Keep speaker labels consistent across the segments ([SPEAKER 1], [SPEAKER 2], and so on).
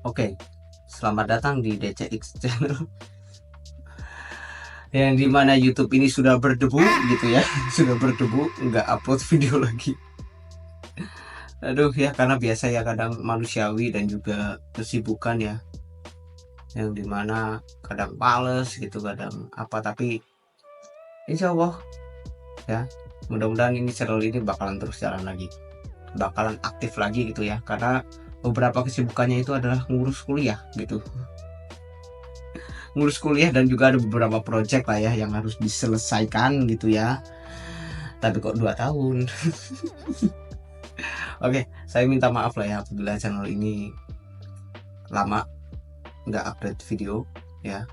[SPEAKER 1] Oke, selamat datang di DCX Channel yang dimana YouTube ini sudah berdebu gitu ya, sudah berdebu, nggak upload video lagi. Aduh ya, karena biasa ya kadang manusiawi dan juga kesibukan ya, yang dimana kadang males gitu, kadang apa, tapi insya Allah ya, mudah-mudahan ini channel ini bakalan terus jalan lagi, bakalan aktif lagi gitu ya, karena beberapa kesibukannya itu adalah ngurus kuliah gitu, ngurus kuliah dan juga ada beberapa project lah ya yang harus diselesaikan gitu ya, tapi kok 2 tahun. Oke, saya minta maaf lah ya apabila channel ini lama nggak update video ya.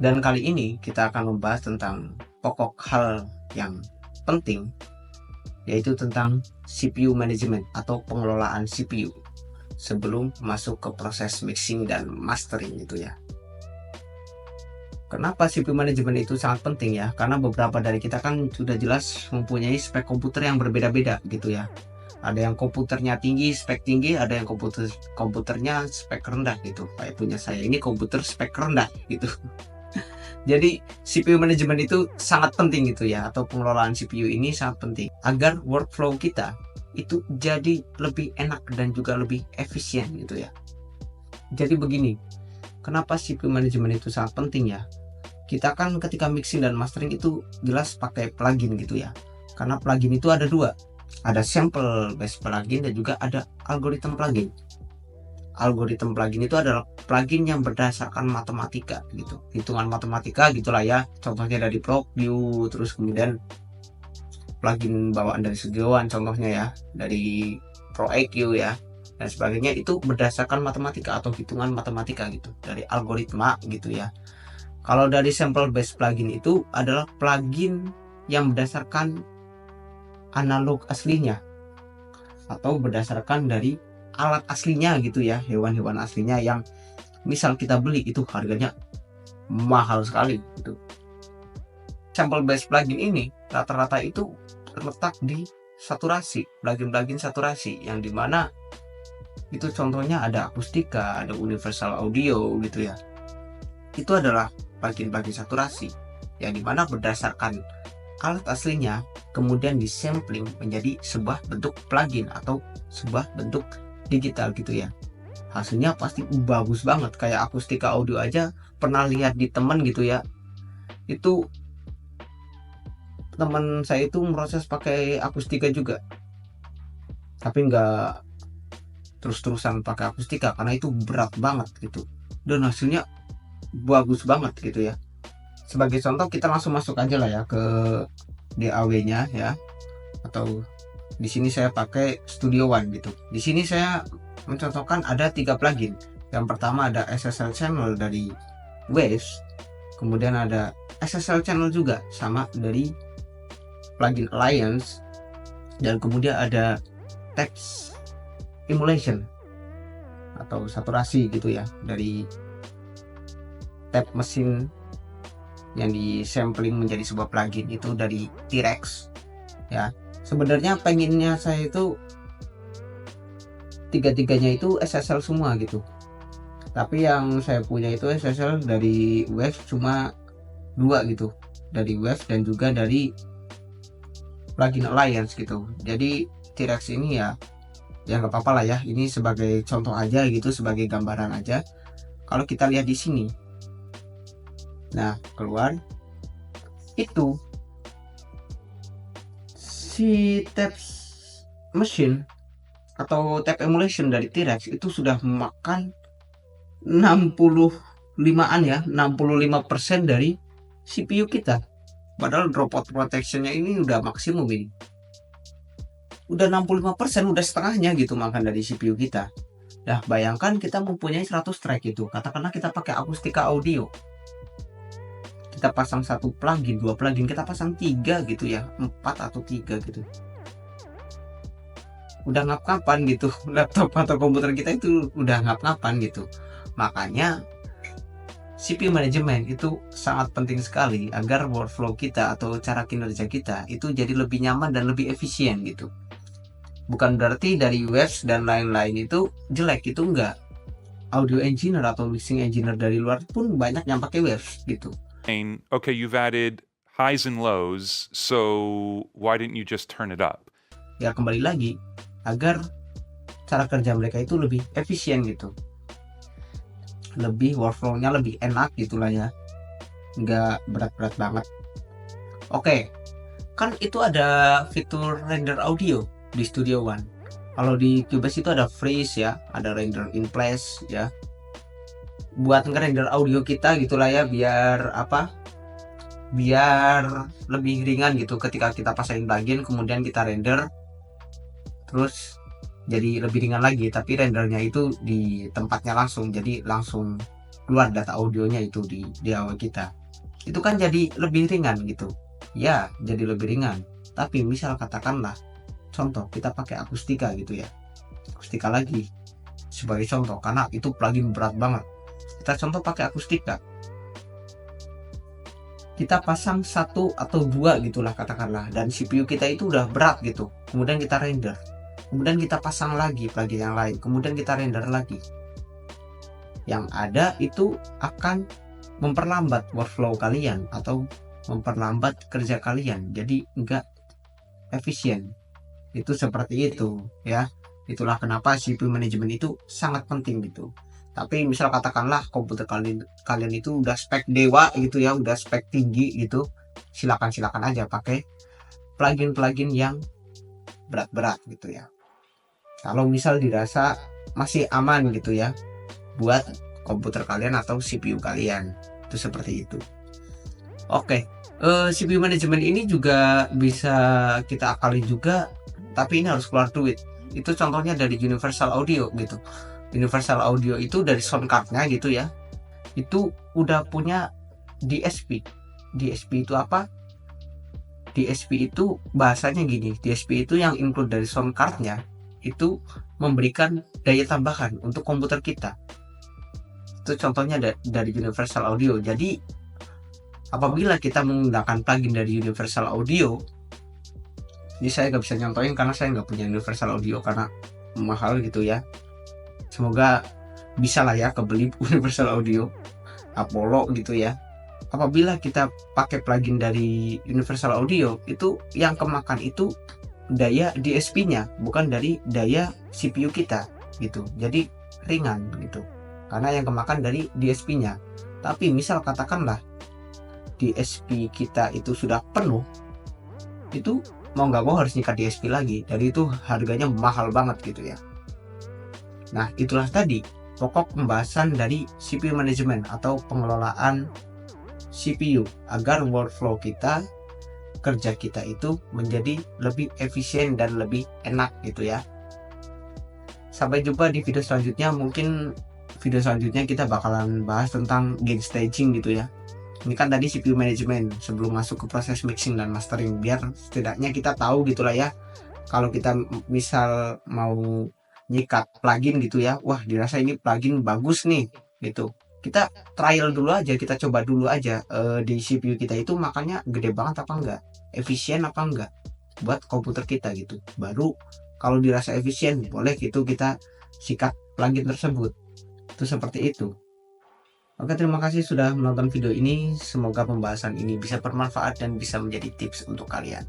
[SPEAKER 1] Dan kali ini kita akan membahas tentang pokok hal yang penting, yaitu tentang CPU management atau pengelolaan CPU sebelum masuk ke proses mixing dan mastering gitu ya. Kenapa CPU management itu sangat penting ya? Karena beberapa dari kita kan sudah jelas mempunyai spek komputer yang berbeda-beda gitu ya. Ada yang komputernya tinggi, spek tinggi, ada yang komputernya spek rendah gitu. Kayak punya saya ini komputer spek rendah gitu. Jadi CPU manajemen itu sangat penting gitu ya, atau pengelolaan CPU ini sangat penting agar workflow kita itu jadi lebih enak dan juga lebih efisien gitu ya. Jadi begini, kenapa CPU manajemen itu sangat penting ya? Kita kan ketika mixing dan mastering itu jelas pakai plugin gitu ya. Karena plugin itu ada dua, ada sample based plugin dan juga ada algorithm plugin. Algorithm plugin itu adalah plugin yang berdasarkan matematika gitu, hitungan matematika gitulah ya. Contohnya dari ProView, terus kemudian plugin bawaan dari sejauhan contohnya ya, dari ProEQ ya dan sebagainya, itu berdasarkan matematika atau hitungan matematika gitu, dari algoritma gitu ya. Kalau dari sample based plugin itu adalah plugin yang berdasarkan analog aslinya atau berdasarkan dari alat aslinya gitu ya, hewan-hewan aslinya yang misal kita beli itu harganya mahal sekali gitu. Sample based plugin ini rata-rata itu terletak di saturasi, plugin-plugin saturasi, yang dimana itu contohnya ada akustika, ada universal audio gitu ya. Itu adalah plugin-plugin saturasi yang dimana berdasarkan alat aslinya kemudian disampling menjadi sebuah bentuk plugin atau sebuah bentuk digital gitu ya. Hasilnya pasti bagus banget, kayak akustika audio aja pernah lihat di temen gitu ya, itu teman saya itu proses pakai akustika juga, tapi nggak terus-terusan pakai akustika karena itu berat banget gitu, dan hasilnya bagus banget gitu ya. Sebagai contoh kita langsung masuk aja lah ya ke DAW-nya ya, atau di sini saya pakai Studio One gitu. Di sini saya mencontohkan ada 3 plugin. Yang pertama ada SSL channel dari Waves, kemudian ada SSL channel juga sama dari plugin Alliance, dan kemudian ada text emulation atau saturasi gitu ya, dari tab mesin yang disampling menjadi sebuah plugin itu dari T-Rex ya. Sebenarnya pengennya saya itu tiga-tiganya itu SSL semua gitu, tapi yang saya punya itu SSL dari Wave cuma 2 gitu, dari Wave dan juga dari plugin Alliance gitu. Jadi T-Rex ini ya nggak apa-apa lah ya, ini sebagai contoh aja gitu, sebagai gambaran aja. Kalau kita lihat di sini, nah keluar itu si tab mesin atau tab emulation dari T-Rex itu sudah memakan 65-an ya, 65% dari CPU kita. Padahal dropout protectionnya ini udah maksimum ini. Udah 65%, udah setengahnya gitu makan dari CPU kita. Nah, bayangkan kita mempunyai 100 track itu. Katakanlah kita pakai akustika audio. Kita pasang 1 plugin, 2 plugin, kita pasang 3 gitu ya, 4 atau 3 gitu. Udah ngap-ngapan gitu, laptop atau komputer kita itu udah ngap-ngapan gitu. Makanya CPU manajemen itu sangat penting sekali agar workflow kita atau cara kinerja kita itu jadi lebih nyaman dan lebih efisien gitu. Bukan berarti dari Waves dan lain-lain itu jelek, itu enggak. audio engineer atau mixing engineer dari luar pun banyak yang pakai Waves gitu.
[SPEAKER 2] Okay, you've added highs and lows, so why didn't you just turn it up?
[SPEAKER 1] Ya kembali lagi agar cara kerja mereka itu lebih efisien gitu, lebih workflow-nya lebih enak gitulah ya, nggak berat-berat banget. Oke, kan itu ada fitur render audio di Studio One. Kalau di Cubase itu ada freeze ya, ada render in place ya, buat ngerender audio kita gitulah ya, biar apa, biar lebih ringan gitu ketika kita pasangin plugin kemudian kita render, terus jadi lebih ringan lagi, tapi rendernya itu di tempatnya langsung, jadi langsung keluar data audionya itu di DAW kita. Itu kan jadi lebih ringan gitu ya, jadi lebih ringan. Tapi misal katakanlah contoh kita pakai akustika gitu ya, akustika lagi sebagai contoh karena itu plugin berat banget. Kita contoh pakai akustika, kita pasang satu atau dua gitulah katakanlah, dan CPU kita itu udah berat gitu, kemudian kita render, kemudian kita pasang lagi plugin yang lain, kemudian kita render lagi, yang ada itu akan memperlambat workflow kalian atau memperlambat kerja kalian, jadi enggak efisien. Itu seperti itu ya. Itulah kenapa CPU manajemen itu sangat penting gitu. Tapi misal katakanlah komputer kalian itu udah spek dewa gitu ya, udah spek tinggi gitu, silakan aja pakai plugin yang berat-berat gitu ya. Kalau misal dirasa masih aman gitu ya buat komputer kalian atau CPU kalian, itu seperti itu. Oke, CPU manajemen ini juga bisa kita akali juga, tapi ini harus keluar duit. Itu contohnya dari Universal Audio gitu. Universal Audio itu dari sound cardnya gitu ya, itu udah punya DSP. DSP itu apa? DSP itu bahasanya gini, DSP itu yang include dari sound cardnya itu memberikan daya tambahan untuk komputer kita. Itu contohnya dari Universal Audio. Jadi apabila kita menggunakan plugin dari Universal Audio, ini saya nggak bisa nyontohin karena saya nggak punya Universal Audio karena mahal gitu ya. Semoga bisa lah ya kebeli Universal Audio, Apollo gitu ya. Apabila kita pakai plugin dari Universal Audio, itu yang kemakan itu daya DSP-nya, bukan dari daya CPU kita gitu. Jadi ringan gitu, karena yang kemakan dari DSP-nya. Tapi misal katakanlah DSP kita itu sudah penuh, itu mau nggak mau harus nyikat DSP lagi, jadi itu harganya mahal banget gitu ya. Nah itulah tadi pokok pembahasan dari CPU management atau pengelolaan CPU agar workflow kita, kerja kita itu menjadi lebih efisien dan lebih enak gitu ya. Sampai jumpa di video selanjutnya. Mungkin video selanjutnya kita bakalan bahas tentang gain staging gitu ya. Ini kan tadi CPU management sebelum masuk ke proses mixing dan mastering, biar setidaknya kita tahu gitulah ya, kalau kita misal mau nyikat plugin gitu ya, wah dirasa ini plugin bagus nih gitu, kita trial dulu aja, kita coba dulu aja di CPU kita itu makanya gede banget apa enggak, efisien apa enggak buat komputer kita gitu. Baru kalau dirasa efisien boleh gitu kita sikat plugin tersebut. Itu seperti itu. Oke, terima kasih sudah menonton video ini. Semoga pembahasan ini bisa bermanfaat dan bisa menjadi tips untuk kalian.